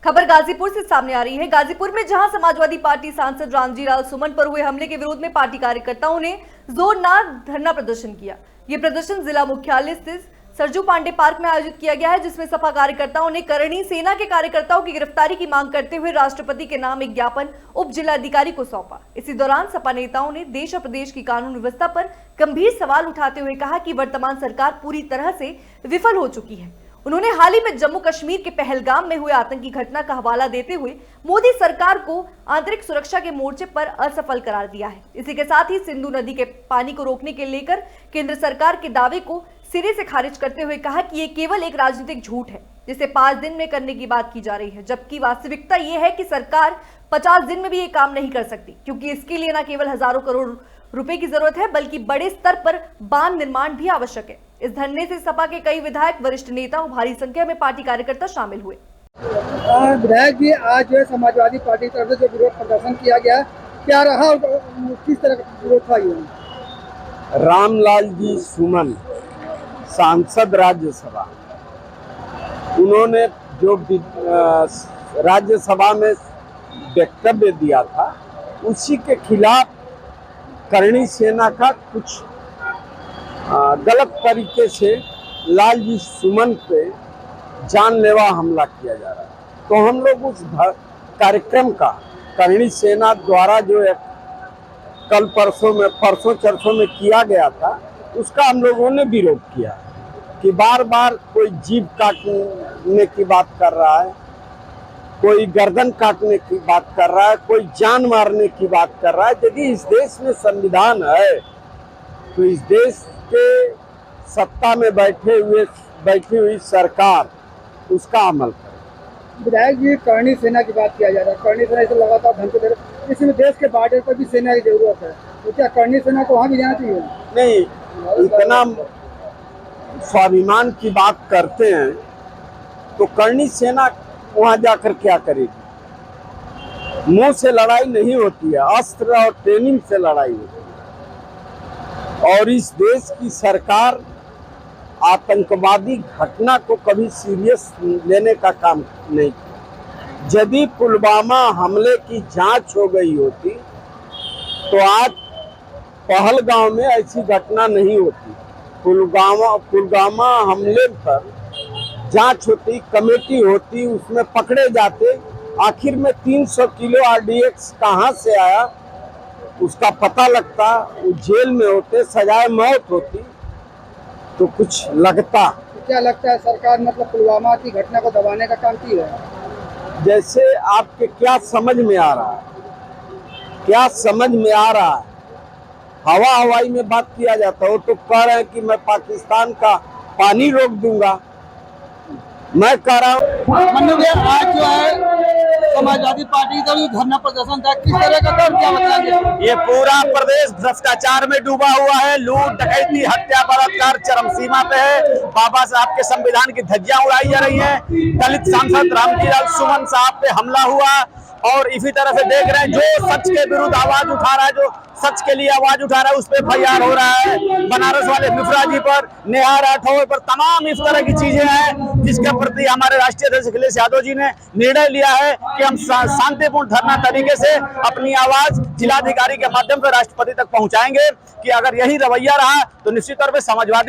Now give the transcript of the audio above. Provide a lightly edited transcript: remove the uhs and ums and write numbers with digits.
खबर गाजीपुर से सामने आ रही है। गाजीपुर में जहां समाजवादी पार्टी सांसद रामजी लाल सुमन पर हुए हमले के विरोध में पार्टी कार्यकर्ताओं ने जोरदार धरना प्रदर्शन किया। ये प्रदर्शन जिला मुख्यालय स्थित सरजू पांडे पार्क में आयोजित किया गया है, जिसमें सपा कार्यकर्ताओं ने करणी सेना के कार्यकर्ताओं की गिरफ्तारी की मांग करते हुए राष्ट्रपति के नाम एक ज्ञापन उप जिलाधिकारी को सौंपा। इसी दौरान सपा नेताओं ने देश और प्रदेश की कानून व्यवस्था पर गंभीर सवाल उठाते हुए कहा कि वर्तमान सरकार पूरी तरह से विफल हो चुकी है। उन्होंने हाल ही में जम्मू कश्मीर के पहलगाम में हुए आतंकी घटना का हवाला देते हुए मोदी सरकार को आंतरिक सुरक्षा के मोर्चे पर असफल करार दिया है। इसी के साथ ही सिंधु नदी के पानी को रोकने के लेकर केंद्र सरकार के दावे को सिरे से खारिज करते हुए कहा कि ये केवल एक राजनीतिक झूठ है, जिसे 5 दिन में करने की बात की जा रही है, जबकि वास्तविकता ये है कि सरकार 50 दिन में भी ये काम नहीं कर सकती, क्योंकि इसके लिए न केवल हजारों करोड़ रुपए की जरूरत है, बल्कि बड़े स्तर पर बांध निर्माण भी आवश्यक है। इस धरने से सपा के कई विधायक, वरिष्ठ नेता और भारी संख्या में पार्टी कार्यकर्ता शामिल हुए। विधायक जी, आज जो है समाजवादी पार्टी की तरफ से जो विरोध प्रदर्शन किया गया, क्या रहा और किस तरह का विरोध था? ये रामलाल जी सुमन सांसद राज्यसभा, उन्होंने जो राज्यसभा में वक्तव्य दिया था, उसी के खिलाफ करणी सेना का कुछ गलत तरीके से लालजी सुमन पे जानलेवा हमला किया जा रहा है। तो हम लोग उस कार्यक्रम का करणी सेना द्वारा जो एक कल परसों चरसों में किया गया था, उसका हम लोगों ने विरोध किया कि बार बार कोई जीभ काटने की बात कर रहा है, कोई गर्दन काटने की बात कर रहा है, कोई जान मारने की बात कर रहा है। यदि इस देश में संविधान है तो इस देश के सत्ता में बैठी हुई सरकार उसका अमल करे। विधायक जी, करणी सेना की बात किया जा रहा है, करणी सेना इसे लगातार धमकी दे रही है। इसमें देश के बॉर्डर पर भी सेना की जरूरत है, तो क्या करणी सेना को वहाँ भी जाना चाहिए? नहीं, इतना स्वाभिमान की बात करते हैं तो करणी सेना वहाँ जाकर क्या करेगी? मुंह से लड़ाई नहीं होती है, अस्त्र और ट्रेनिंग से लड़ाई होती है। और इस देश की सरकार आतंकवादी घटना को कभी सीरियस लेने का काम नहीं किया। यदि पुलवामा हमले की जांच हो गई होती तो आज पहलगाम में ऐसी घटना नहीं होती। पुलवामा हमले पर जांच होती, कमेटी होती, उसमें पकड़े जाते, आखिर में 300 किलो RDX कहाँ से आया उसका पता लगता, वो जेल में होते, सजाए मौत होती तो कुछ लगता। क्या लगता है सरकार मतलब पुलवामा की घटना को दबाने का काम की है? जैसे आपके क्या समझ में आ रहा है? क्या समझ में आ रहा है? हवाई में बात किया जाता है। वो तो कह रहे हैं कि मैं पाकिस्तान का पानी रोक दूंगा। मैं कह रहा हूँ आज जो है समाजवादी पार्टी का धरना प्रदर्शन था, किस तरह का था, क्या बताएंगे? ये पूरा प्रदेश भ्रष्टाचार में डूबा हुआ है। लूट, डकैती, हत्या, बलात्कार चरम सीमा पे है। बाबा साहब के संविधान की धज्जियां उड़ाई जा रही हैं। दलित सांसद रामजी लाल सुमन साहब पे हमला हुआ और इसी तरह से देख रहे हैं जो सच के विरुद्ध आवाज उठा रहा है, जो सच के लिए आवाज उठा रहा है, उस पर FIR हो रहा है। बनारस वाले मिश्रा जी पर, नेहा राठौर पर, तमाम इस तरह की चीजें हैं जिसके प्रति हमारे राष्ट्रीय अध्यक्ष अखिलेश यादव जी ने निर्णय लिया है कि हम शांतिपूर्ण धरना तरीके से अपनी आवाज जिलाधिकारी के माध्यम से राष्ट्रपति तक पहुंचाएंगे। कि अगर यही रवैया रहा तो निश्चित तौर पर समाजवादी